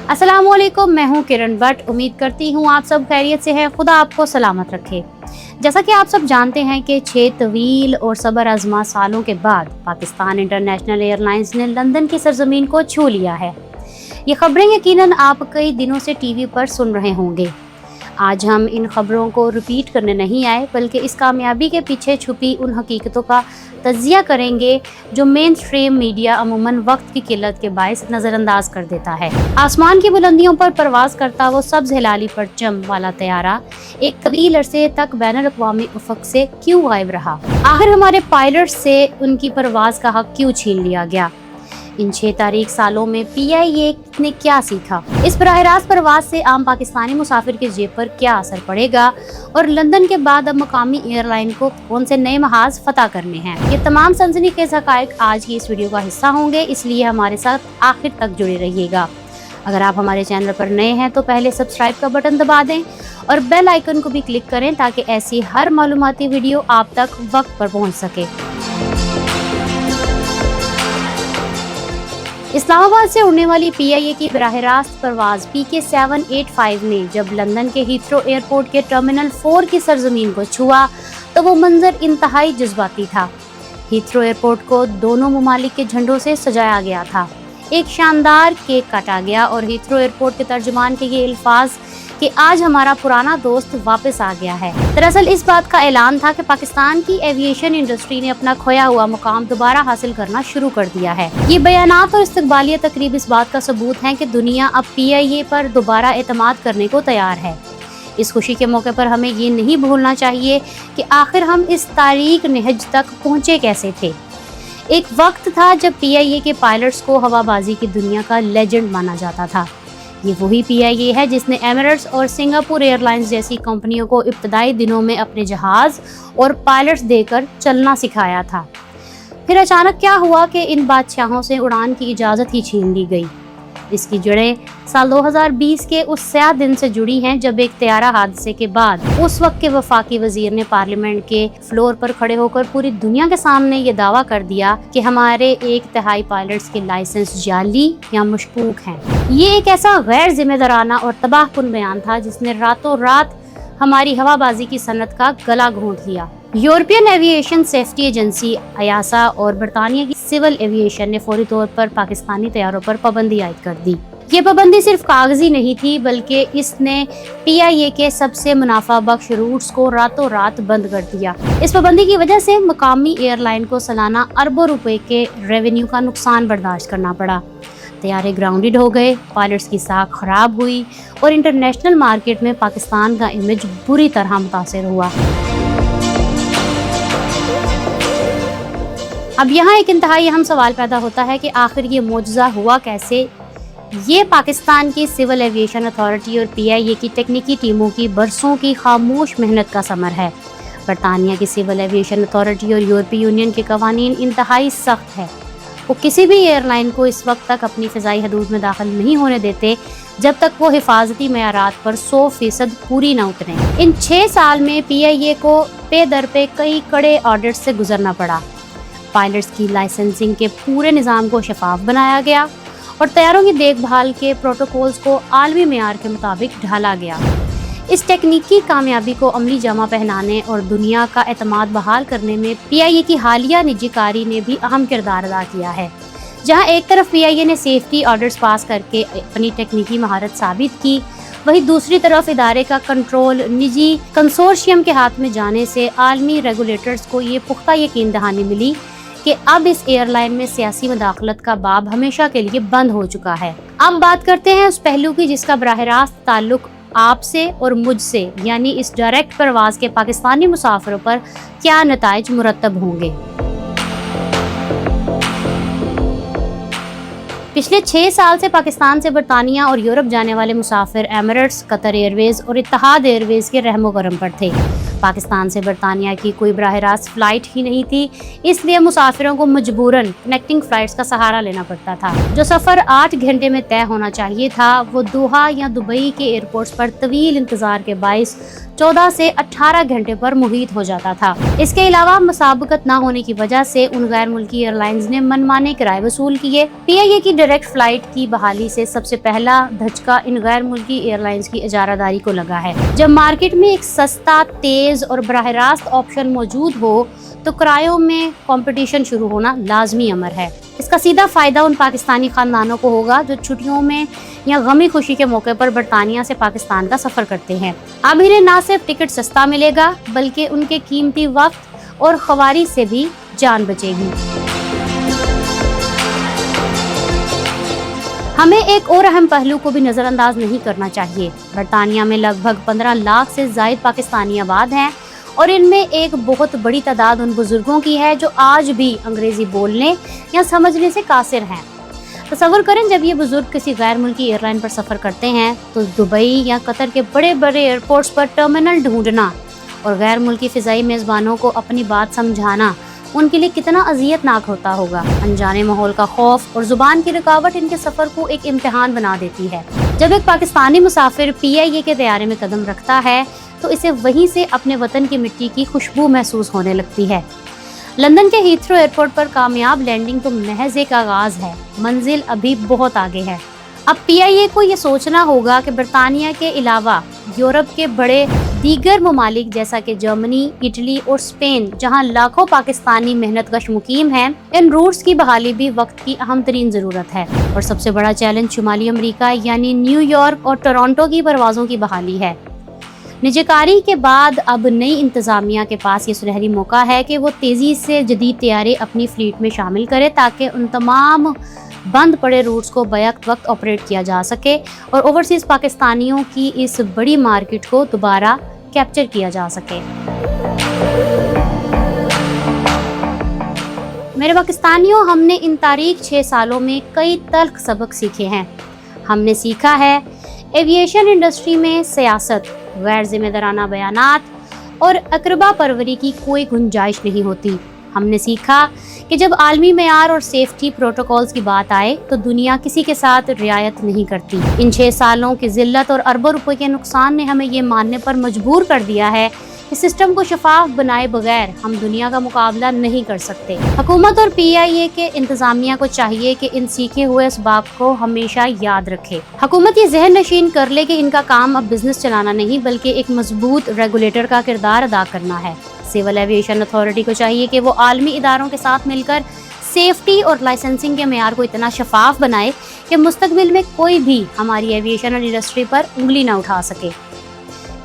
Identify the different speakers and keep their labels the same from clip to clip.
Speaker 1: अस्सलाम वालेकुम, मैं हूँ किरण भट्ट। उम्मीद करती हूँ आप सब खैरियत से हैं। खुदा आपको सलामत रखे। जैसा कि आप सब जानते हैं कि 6 तवील और सब्र आज़मा सालों के बाद पाकिस्तान इंटरनेशनल एयरलाइंस ने लंदन की सरजमीन को छू लिया है। ये खबरें यकीनन आप कई दिनों से टीवी पर सुन रहे होंगे। आज हम इन खबरों को रिपीट करने नहीं आए, बल्कि इस कामयाबी के पीछे छुपी उन हकीकतों का तज्जिया करेंगे जो मेन स्ट्रीम मीडिया अमूमन वक्त की किल्लत के बायस नज़रअंदाज कर देता है। आसमान की बुलंदियों पर परवाज़ करता वो सब्ज़ हिलाली परचम वाला तैयारा एक तवील अरसे तक बैनुल अक़वामी उफ़क़ से क्यों गायब रहा? आखिर हमारे पायलट्स से उनकी परवाज़ का हक क्यों छीन लिया गया? इन 6 तारीख सालों में PIA ने क्या सीखा? इस बराह रास्त परवाज से आम पाकिस्तानी मुसाफिर की जेब पर क्या असर पड़ेगा? और लंदन के बाद अब मकामी एयरलाइन को कौन से नए महाज फतह करने हैं? ये तमाम सनसनीखेज हक़ाइक़ आज की इस वीडियो का हिस्सा होंगे, इसलिए हमारे साथ आखिर तक जुड़े रहिएगा। अगर आप हमारे चैनल पर नए हैं तो पहले सब्सक्राइब का बटन दबा दें और बेल आइकन को भी क्लिक करें ताकि ऐसी हर मालूमाती वीडियो आप तक वक्त पर पहुँच सके। इस्लामाबाद से उड़ने वाली PIA की बराह रास्त परवाज़ PK785 ने जब लंदन के हीथ्रो एयरपोर्ट के टर्मिनल 4 की सरजमीन को छुआ तो वो मंजर इंतहाई जज्बाती था। हीथ्रो एयरपोर्ट को दोनों ममालिक के झंडों से सजाया गया था, एक शानदार केक काटा गया और हीथ्रो एयरपोर्ट के तर्जुमान के ये अल्फाज कि आज हमारा पुराना दोस्त वापस आ गया है। दरअसल इस बात का ऐलान था कि पाकिस्तान की एविएशन इंडस्ट्री ने अपना खोया हुआ मुकाम दोबारा हासिल करना शुरू कर दिया है। ये बयानात और इस्तकबालिया तकरीब इस बात का सबूत हैं कि दुनिया अब PIA पर दोबारा एतमाद करने को तैयार है। इस खुशी के मौके पर हमें ये नहीं भूलना चाहिए कि आखिर हम इस तारीख नहज तक पहुँचे कैसे थे। एक वक्त था जब PIA के पायलट्स को हवाबाजी की दुनिया का लेजेंड माना जाता था। ये वही PIA है जिसने एमिरेट्स और सिंगापुर एयरलाइंस जैसी कंपनियों को इब्तदाई दिनों में अपने जहाज़ और पायलट्स देकर चलना सिखाया था। फिर अचानक क्या हुआ कि इन बादशाहों से उड़ान की इजाज़त ही छीन ली गई। इसकी जड़ें साल 2020 के उस स्याह दिन से जुड़ी हैं जब एक तैयारा हादसे के बाद उस वक्त के वफाकी वजीर ने पार्लियामेंट के फ्लोर पर खड़े होकर पूरी दुनिया के सामने ये दावा कर दिया कि हमारे 1/3 पायलट्स के लाइसेंस जाली या मशकूक हैं। ये एक ऐसा गैर जिम्मेदाराना और तबाहकुन बयान था जिसने रातों रात हमारी हवाबाजी की सनत का गला घोंट लिया। European aviation safety agency EASA और बरतानिया की सिविल एविएशन ने फौरी तौर पर पाकिस्तानी तैयारों पर पाबंदी आयद कर दी। ये पाबंदी सिर्फ कागजी नहीं थी, बल्कि इसने PIA के सबसे मुनाफा बख्श रूट्स को रातों रात बंद कर दिया। इस पाबंदी की वजह से मकामी एयरलाइन को सालाना अरबों रुपए के रेवेन्यू का नुकसान बर्दाश्त करना पड़ा। तैयारे ग्राउंडेड हो गए, पायलट्स की साख खराब हुई और इंटरनेशनल मार्केट में पाकिस्तान का इमेज बुरी तरह मुतासिर हुआ। अब यहाँ एक इंतहाई अहम सवाल पैदा होता है कि आखिर ये मौजज़ा हुआ कैसे? ये पाकिस्तान की सिविल एविएशन अथॉरिटी और PIA की टेक्निकी टीमों की बरसों की खामोश मेहनत का समर है। बरतानिया की सिविल एविएशन अथॉरिटी और यूरोपीय यूनियन के कवानीन इंतहाई सख्त है। वो किसी भी एयरलाइन को इस वक्त तक अपनी फ़िज़ाई हदूद में दाखिल नहीं होने देते जब तक वो हिफाजती मेयारात पर 100% पूरी न उतरें। इन 6 साल में PIA को पे दर पे कई कड़े ऑडिट से गुजरना पड़ा। पायलट्स की लाइसेंसिंग के पूरे निज़ाम को शफाफ बनाया गया और तैयारों की देखभाल के प्रोटोकॉल्स को आलमी मेयार के मुताबिक ढाला गया। इस टेक्निकी कामयाबी को अमली जामा पहनाने और दुनिया का एतमाद बहाल करने में PIA की हालिया निजीकारी ने भी अहम किरदार अदा किया है। जहां एक तरफ PIA ने सेफ्टी ऑडिट्स पास करके अपनी टेक्निकी महारत साबित की, वहीं दूसरी तरफ इदारे का कंट्रोल निजी कंसोर्शियम के हाथ में जाने से आलमी रेगुलेटर्स को ये पुख्ता यकीन दहानी मिली कि अब इस एयरलाइन में सियासी मुदाखलत का बाब हमेशा के लिए बंद हो चुका है। अब बात करते हैं उस पहलू की जिसका बराह रास्त ताल्लुक आपसे और मुझसे, यानी इस डायरेक्ट परवाज के पाकिस्तानी मुसाफिरों पर क्या नताइज मुरतब होंगे। पिछले 6 साल से पाकिस्तान से बरतानिया और यूरोप जाने वाले मुसाफिर एमिरेट्स, कतर एयरवेज और इत्तेहाद एयरवेज के रहमो करम पर थे। पाकिस्तान से बरतानिया की कोई बराह रास्त फ्लाइट ही नहीं थी, इसलिए मुसाफिरों को मजबूरन कनेक्टिंग फ्लाइट्स का सहारा लेना पड़ता था। जो सफ़र 8 घंटे में तय होना चाहिए था, वो दोहा या दुबई के एयरपोर्ट्स पर तवील इंतजार के बाइस 14 से 18 घंटे पर मुहित हो जाता था। इसके अलावा मुसाबकत न होने की वजह से उन गैर मुल्की एयरलाइंस ने मनमाने किराए वसूल किए। PIA की डायरेक्ट फ्लाइट की बहाली से सबसे पहला धचका इन गैर मुल्की एयरलाइंस की इजारादारी को लगा है। जब मार्केट में एक सस्ता, तेज और बराह रास्त ऑप्शन मौजूद हो तो किरायों में कंपटीशन शुरू होना लाजमी अमर है। इसका सीधा फायदा उन पाकिस्तानी खानदानों को होगा जो छुट्टियों में या गमी खुशी के मौके पर बरतानिया से पाकिस्तान का सफर करते हैं। अब इन्हें न सिर्फ टिकट सस्ता मिलेगा बल्कि उनके कीमती वक्त और खवारी से भी जान बचेगी। हमें एक और अहम पहलू को भी नजरअंदाज नहीं करना चाहिए। बरतानिया में लगभग 15 लाख से ज्यादा पाकिस्तानी आबाद हैं और इनमें एक बहुत बड़ी तादाद उन बुजुर्गों की है जो आज भी अंग्रेजी बोलने या समझने से कासिर हैं। तसव्वुर करें, जब ये बुजुर्ग किसी गैर मुल्की एयरलाइन पर सफ़र करते हैं तो दुबई या कतर के बड़े बड़े एयरपोर्ट्स पर टर्मिनल ढूंढना और गैर मुल्की फ़िज़ाई मेज़बानों को अपनी बात समझाना उनके लिए कितना अज़ियतनाक होता होगा। अनजाने माहौल का खौफ और ज़ुबान की रुकावट इनके सफ़र को एक इम्तिहान बना देती है। जब एक पाकिस्तानी मुसाफिर PIA के तैयारे में कदम रखता है तो इसे वहीं से अपने वतन की मिट्टी की खुशबू महसूस होने लगती है। लंदन के हीथ्रो एयरपोर्ट पर कामयाब लैंडिंग तो महज एक आगाज़ है, मंजिल अभी बहुत आगे है। अब PIA को ये सोचना होगा कि बरतानिया के अलावा यूरोप के बड़े दीगर ममालिक जैसा कि जर्मनी, इटली और स्पेन, जहां लाखों पाकिस्तानी मेहनतकश मुकीम हैं, इन रूट्स की बहाली भी वक्त की अहम तरीन ज़रूरत है। और सबसे बड़ा चैलेंज शुमाली अमरीका यानी न्यूयॉर्क और टोरंटो की परवाज़ों की बहाली है। निजकारी के बाद अब नई इंतज़ामिया के पास ये सुनहरी मौका है कि वो तेज़ी से जदीद तैयारे अपनी फ्लीट में शामिल करे ताकि उन तमाम बंद पड़े रूट्स को बैक वक्त ऑपरेट किया जा सके और ओवरसीज़ पाकिस्तानियों की इस बड़ी मार्केट को दोबारा कैप्चर किया जा सके। मेरे पाकिस्तानियों, हमने इन तारीख 6 सालों में कई तल्ख सबक सीखे हैं। हमने सीखा है एविएशन इंडस्ट्री में सियासत, गैर जिम्मेदाराना बयानात और अकरबा परवरी की कोई गुंजाइश नहीं होती। हमने सीखा कि जब आलमी मेयार और सेफ्टी प्रोटोकॉल्स की बात आए तो दुनिया किसी के साथ रियायत नहीं करती। इन 6 सालों की जिल्लत और अरबों रुपए के नुकसान ने हमें ये मानने पर मजबूर कर दिया है कि सिस्टम को शफाफ बनाए बगैर हम दुनिया का मुकाबला नहीं कर सकते। हुकूमत और PIA के इंतजामिया को चाहिए कि इन सीखे हुए इसबाब को हमेशा याद रखे। हुकूमत ये जहन नशीन कर ले कि इनका काम अब बिजनेस चलाना नहीं बल्कि एक मजबूत रेगुलेटर का किरदार अदा करना है। सिविल एविएशन अथॉरिटी को चाहिए कि वो आलमी इदारों के साथ मिलकर सेफ्टी और लाइसेंसिंग के मेयार को इतना शफाफ बनाए कि मुस्तकबिल में कोई भी हमारी एविएशन इंडस्ट्री पर उंगली न उठा सके।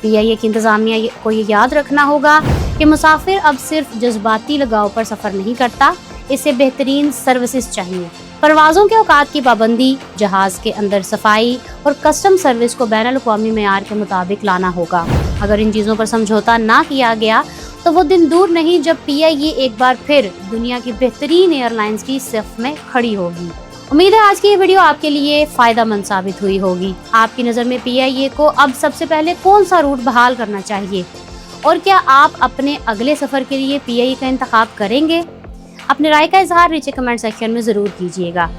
Speaker 1: PIA की इंतजामिया को ये याद रखना होगा कि मुसाफिर अब सिर्फ जज्बाती लगाव पर सफ़र नहीं करता, इसे बेहतरीन सर्विसेज चाहिए। परवाज़ों के औकात की पाबंदी, जहाज़ के अंदर सफाई और कस्टम सर्विस को बैनुल अक़वामी मेयार के मुताबिक लाना होगा। अगर इन चीज़ों पर समझौता ना किया गया तो वो दिन दूर नहीं जब PIA एक बार फिर दुनिया की बेहतरीन एयरलाइंस की सिफ में खड़ी होगी। उम्मीद है आज की ये वीडियो आपके लिए फ़ायदेमंद साबित हुई होगी। आपकी नज़र में PIA को अब सबसे पहले कौन सा रूट बहाल करना चाहिए और क्या आप अपने अगले सफ़र के लिए PIA का इंतखाब करेंगे? अपनी राय का इजहार नीचे कमेंट सेक्शन में ज़रूर कीजिएगा।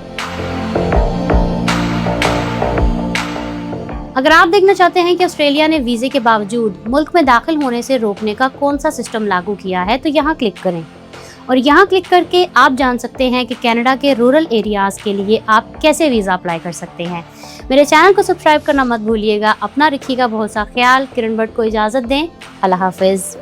Speaker 1: अगर आप देखना चाहते हैं कि ऑस्ट्रेलिया ने वीज़े के बावजूद मुल्क में दाखिल होने से रोकने का कौन सा सिस्टम लागू किया है तो यहाँ क्लिक करें और यहाँ क्लिक करके आप जान सकते हैं कि कनाडा के रूरल एरियाज़ के लिए आप कैसे वीज़ा अप्लाई कर सकते हैं। मेरे चैनल को सब्सक्राइब करना मत भूलिएगा। अपना रखिएगा बहुत सा ख्याल। किरण भट्ट को इजाज़त दें। अल्लाह हाफिज़।